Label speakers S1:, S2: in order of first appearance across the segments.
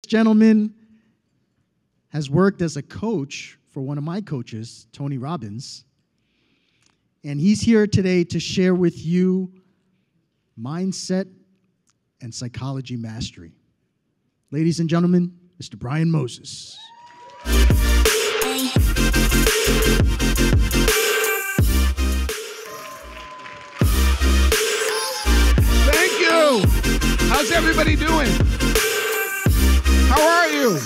S1: gentleman has worked as a coach for one of my coaches, Tony Robbins. And he's here today to share with you mindset and psychology mastery. Ladies and gentlemen, Mr. Brian Moses.
S2: Thank you. How's everybody doing? How are you?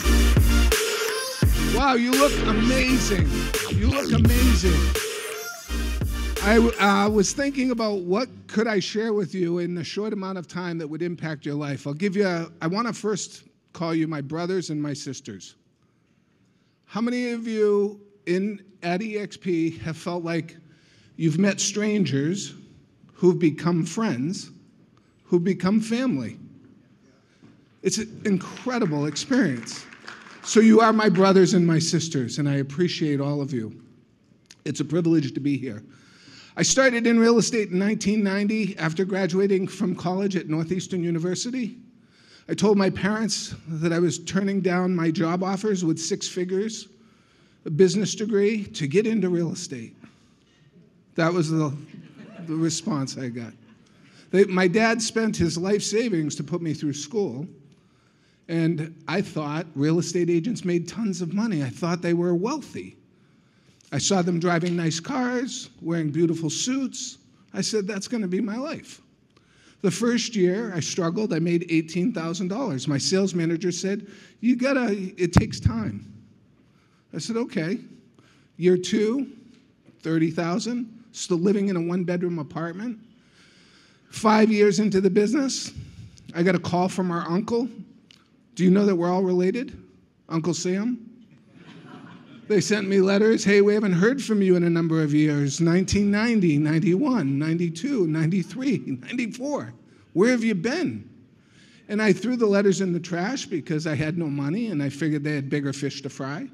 S2: Wow, you look amazing. You look amazing. I was thinking about what could I share with you in the short amount of time that would impact your life. I want to first call you my brothers and my sisters. How many of you at EXP have felt like you've met strangers who've become friends, who've become family? It's an incredible experience. So you are my brothers and my sisters, and I appreciate all of you. It's a privilege to be here. I started in real estate in 1990 after graduating from college at Northeastern University. I told my parents that I was turning down my job offers with 6 figures, a business degree, to get into real estate. That was the response I got. My dad spent his life savings to put me through school, and I thought real estate agents made tons of money. I thought they were wealthy. I saw them driving nice cars, wearing beautiful suits. I said, that's going to be my life. The first year, I struggled. I made $18,000. My sales manager said, it takes time. I said, okay. Year 2, $30,000, still living in a 1-bedroom apartment. 5 years into the business, I got a call from our uncle. Do you know that we're all related? Uncle Sam? They sent me letters. Hey, we haven't heard from you in a number of years. 1990, 91, 92, 93, 94. Where have you been? And I threw the letters in the trash because I had no money and I figured they had bigger fish to fry.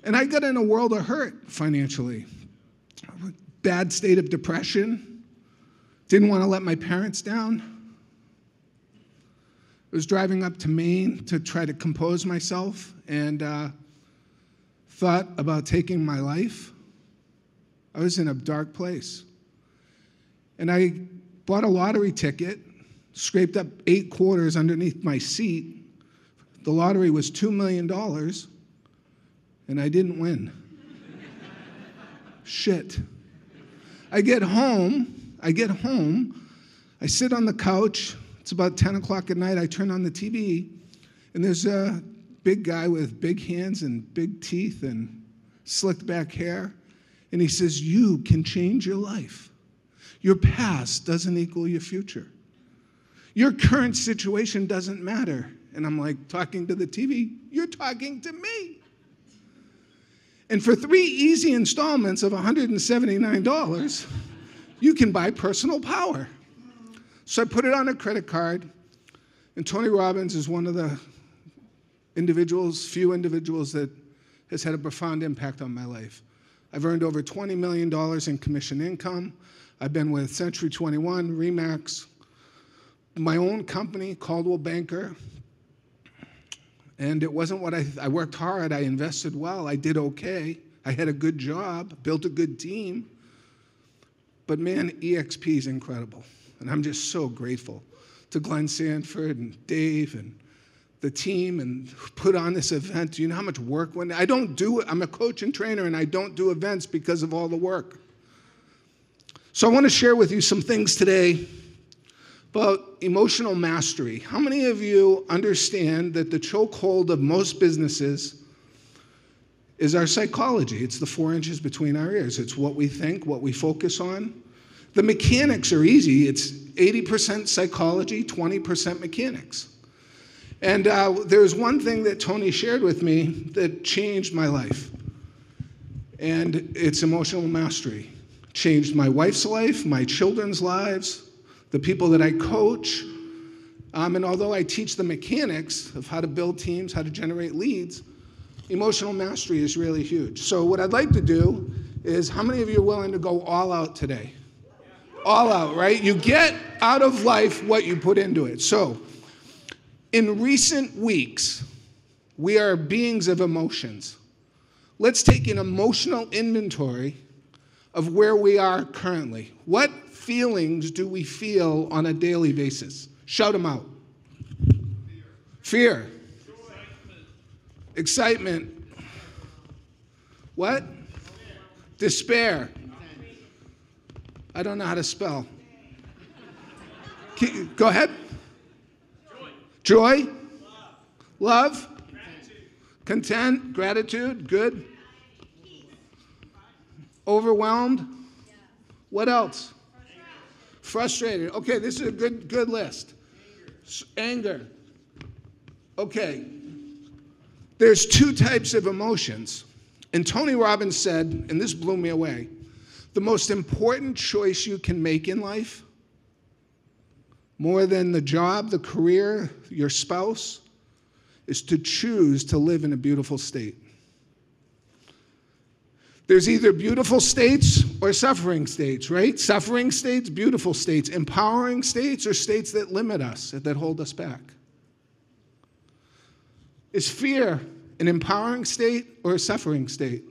S2: And I got in a world of hurt financially. Bad state of depression. Didn't want to let my parents down. I was driving up to Maine to try to compose myself and thought about taking my life. I was in a dark place. And I bought a lottery ticket, scraped up 8 quarters underneath my seat. The lottery was $2 million, and I didn't win. Shit. I get home, I sit on the couch. It's about 10 o'clock at night. I turn on the TV, and there's a big guy with big hands and big teeth and slicked back hair. And he says, you can change your life. Your past doesn't equal your future. Your current situation doesn't matter. And I'm like, talking to the TV, you're talking to me. And for 3 easy installments of $179, you can buy personal power. So I put it on a credit card, and Tony Robbins is one of the few individuals that has had a profound impact on my life. I've earned over $20 million in commission income. I've been with Century 21, Remax, my own company, Caldwell Banker. And it wasn't what I worked hard, I invested well, I did okay. I had a good job, built a good team. But man, EXP is incredible. And I'm just so grateful to Glenn Sanford and Dave and the team and put on this event. Do you know how much work went? I don't do it. I'm a coach and trainer, and I don't do events because of all the work. So I want to share with you some things today about emotional mastery. How many of you understand that the chokehold of most businesses is our psychology? It's the 4 inches between our ears. It's what we think, what we focus on. The mechanics are easy. It's 80% psychology, 20% mechanics. And there's one thing that Tony shared with me that changed my life. And it's emotional mastery. Changed my wife's life, my children's lives, the people that I coach. And although I teach the mechanics of how to build teams, how to generate leads, emotional mastery is really huge. So what I'd like to do is, how many of you are willing to go all out today? All out, right? You get out of life what you put into it. So In recent weeks, we are beings of emotions. Let's take an emotional inventory of where we are currently. What feelings do we feel on a daily basis? Shout them out. Fear. Excitement. What? Despair. I don't know how to spell. Go ahead. Joy. Love. Content. Gratitude. Good. Overwhelmed. What else? Frustrated. Okay, this is a good list. Anger. Okay. There's two types of emotions. And Tony Robbins said, and this blew me away, the most important choice you can make in life, more than the job, the career, your spouse, is to choose to live in a beautiful state. There's either beautiful states or suffering states, right? Suffering states, beautiful states, empowering states, or states that limit us, that hold us back. Is fear an empowering state or a suffering state?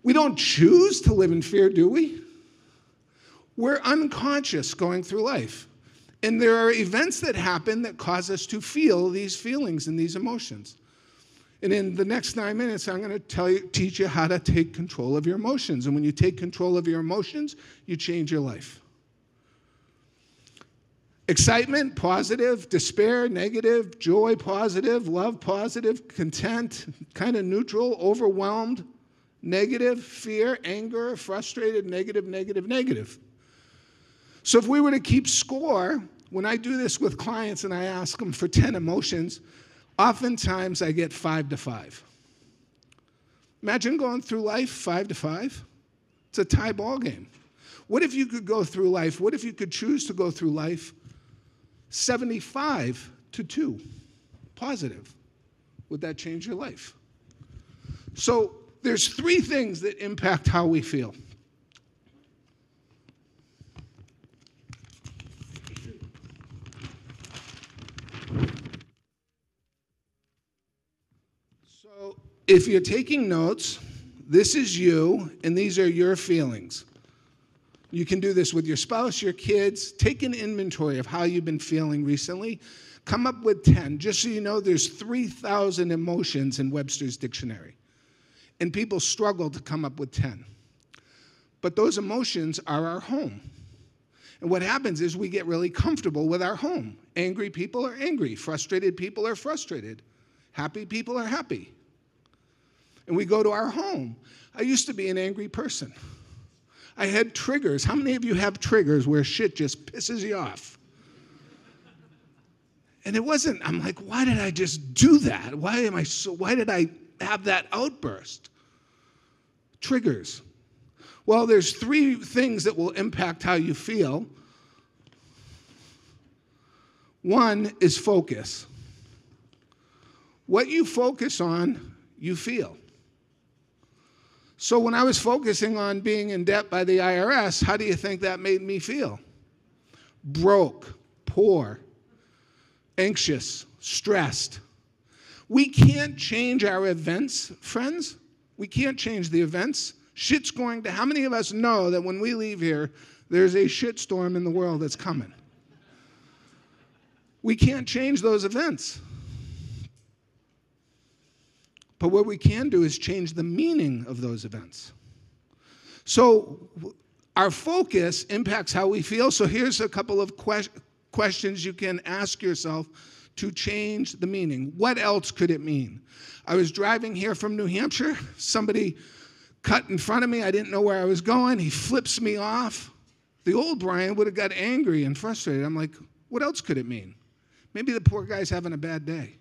S2: We don't choose to live in fear, do we? We're unconscious going through life. And there are events that happen that cause us to feel these feelings and these emotions. And in the next 9 minutes, I'm going to teach you how to take control of your emotions. And when you take control of your emotions, you change your life. Excitement, positive. Despair, negative. Joy, positive. Love, positive. Content, kind of neutral. Overwhelmed, negative. Fear, anger, frustrated, negative, negative, negative. So if we were to keep score, when I do this with clients and I ask them for 10 emotions, oftentimes I get 5 to 5. Imagine going through life 5 to 5. It's a tie ball game. What if you could go through life? What if you could choose to go through life 75 to 2, positive? Would that change your life? So there's 3 things that impact how we feel. So if you're taking notes, this is you, and these are your feelings. You can do this with your spouse, your kids. Take an inventory of how you've been feeling recently. Come up with 10. Just so you know, there's 3,000 emotions in Webster's dictionary. And people struggle to come up with 10. But those emotions are our home. And what happens is we get really comfortable with our home. Angry people are angry. Frustrated people are frustrated. Happy people are happy. And we go to our home. I used to be an angry person. I had triggers. How many of you have triggers where shit just pisses you off? And it wasn't, I'm like, why did I just do that? Why did I have that outburst? Triggers. Well, there's 3 things that will impact how you feel. One is focus. What you focus on, you feel. So when I was focusing on being in debt by the IRS, how do you think that made me feel? Broke, poor, anxious, stressed. We can't change our events, friends. We can't change the events. Shit's going to, how many of us know that when we leave here, there's a shitstorm in the world that's coming? We can't change those events. But what we can do is change the meaning of those events. So our focus impacts how we feel. So here's a couple of questions you can ask yourself to change the meaning. What else could it mean? I was driving here from New Hampshire. Somebody cut in front of me. I didn't know where I was going. He flips me off. The old Brian would have got angry and frustrated. I'm like, what else could it mean? Maybe the poor guy's having a bad day.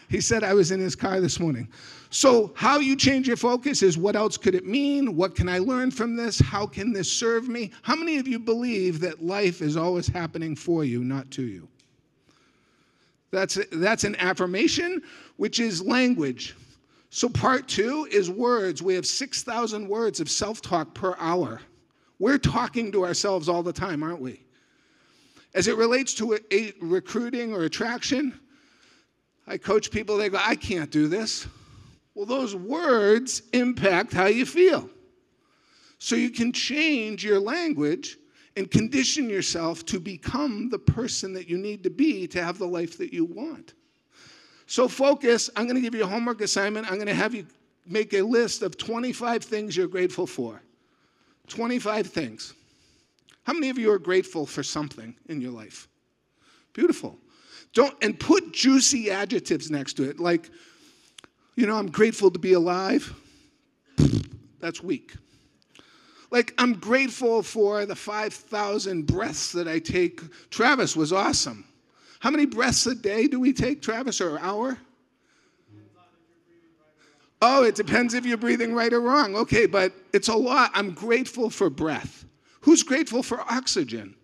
S2: He said I was in his car this morning. So how you change your focus is what else could it mean? What can I learn from this? How can this serve me? How many of you believe that life is always happening for you, not to you? That's an affirmation, which is language. So part 2 is words. We have 6,000 words of self-talk per hour. We're talking to ourselves all the time, aren't we? As it relates to recruiting or attraction, I coach people, they go, I can't do this. Well, those words impact how you feel. So you can change your language and condition yourself to become the person that you need to be to have the life that you want. So focus. I'm going to give you a homework assignment. I'm going to have you make a list of 25 things you're grateful for. 25 things. How many of you are grateful for something in your life? Beautiful. And put juicy adjectives next to it, like, I'm grateful to be alive. That's weak. Like, I'm grateful for the 5,000 breaths that I take. Travis was awesome. How many breaths a day do we take, Travis, or an hour? Oh, it depends if you're breathing right or wrong. Okay, but it's a lot. I'm grateful for breath. Who's grateful for oxygen?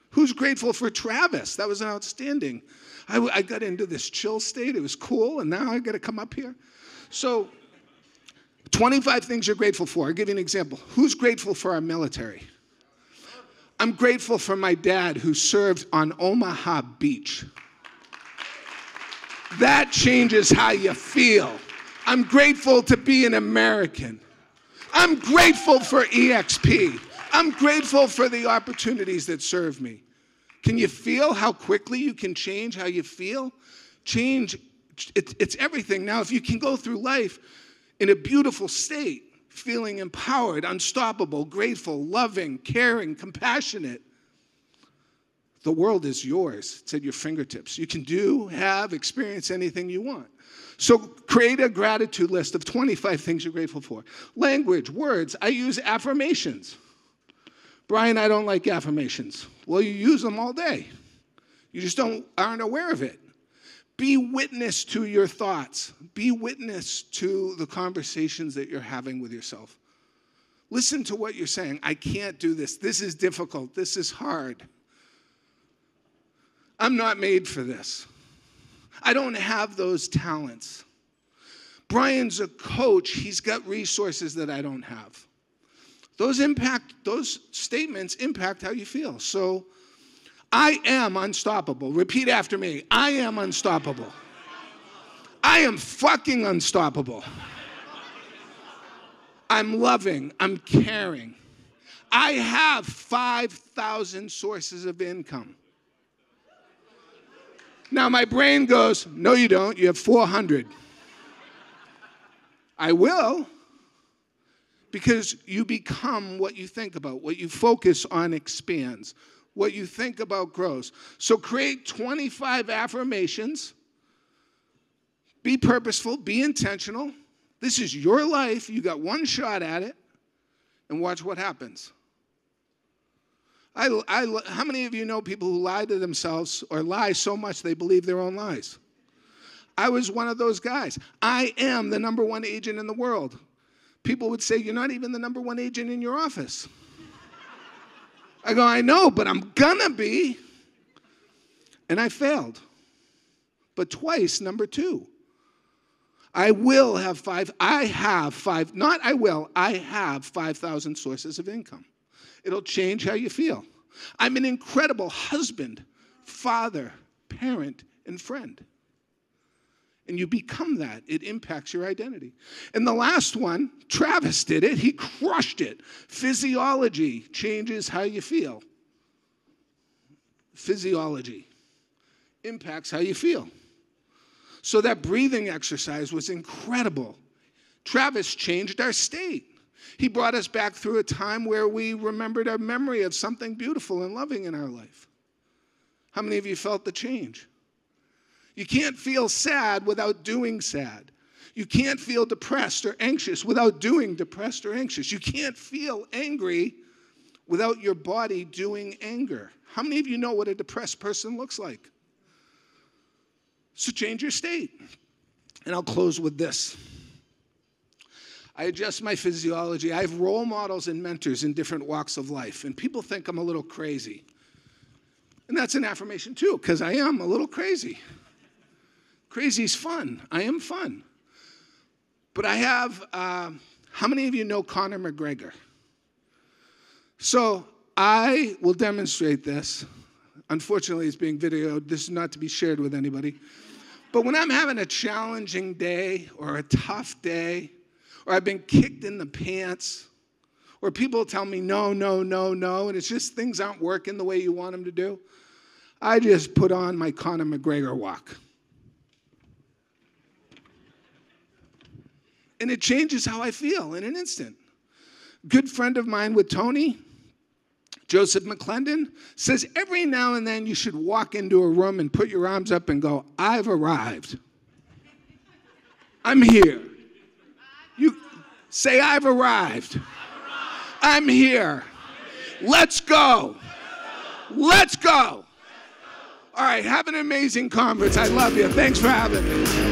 S2: Who's grateful for Travis? That was an outstanding. I got into this chill state. It was cool, and now I got to come up here. So 25 things you're grateful for. I'll give you an example. Who's grateful for our military? I'm grateful for my dad who served on Omaha Beach. That changes how you feel. I'm grateful to be an American. I'm grateful for EXP. I'm grateful for the opportunities that serve me. Can you feel how quickly you can change how you feel? Change, it's everything. Now, if you can go through life in a beautiful state, feeling empowered, unstoppable, grateful, loving, caring, compassionate, the world is yours. It's at your fingertips. You can do, have, experience anything you want. So create a gratitude list of 25 things you're grateful for. Language, words. I use affirmations. Brian, I don't like affirmations. Well, you use them all day. You just aren't aware of it. Be witness to your thoughts. Be witness to the conversations that you're having with yourself. Listen to what you're saying. I can't do this. This is difficult. This is hard. I'm not made for this. I don't have those talents. Brian's a coach. He's got resources that I don't have. Those statements impact how you feel. So, I am unstoppable. Repeat after me. I am unstoppable. I am fucking unstoppable. I'm loving. I'm caring. I have 5,000 sources of income. Now my brain goes, no you don't, you have 400. I will, because you become what you think about. What you focus on expands. What you think about grows. So create 25 affirmations. Be purposeful, be intentional. This is your life. You got one shot at it, and watch what happens. How many of you know people who lie to themselves or lie so much they believe their own lies? I was one of those guys. I am the number one agent in the world. People would say, you're not even the number one agent in your office. I go, I know, but I'm gonna be. And I failed. But twice, number two. I have 5,000 sources of income. It'll change how you feel. I'm an incredible husband, father, parent, and friend. And you become that. It impacts your identity. And the last one, Travis did it. He crushed it. Physiology changes how you feel. Physiology impacts how you feel. So that breathing exercise was incredible. Travis changed our state. He brought us back through a time where we remembered our memory of something beautiful and loving in our life. How many of you felt the change? You can't feel sad without doing sad. You can't feel depressed or anxious without doing depressed or anxious. You can't feel angry without your body doing anger. How many of you know what a depressed person looks like? So change your state. And I'll close with this. I adjust my physiology. I have role models and mentors in different walks of life. And people think I'm a little crazy. And that's an affirmation too, because I am a little crazy. Crazy's fun. I am fun. But I have, how many of you know Conor McGregor? So I will demonstrate this. Unfortunately, it's being videoed. This is not to be shared with anybody. But when I'm having a challenging day or a tough day, or I've been kicked in the pants, or people tell me no, no, no, no, and it's just things aren't working the way you want them to do, I just put on my Conor McGregor walk. And it changes how I feel in an instant. Good friend of mine with Tony, Joseph McClendon, says every now and then you should walk into a room and put your arms up and go, I've arrived. I'm here. You say, I've arrived. I'm here. Let's go. Let's go. All right, have an amazing conference. I love you. Thanks for having me.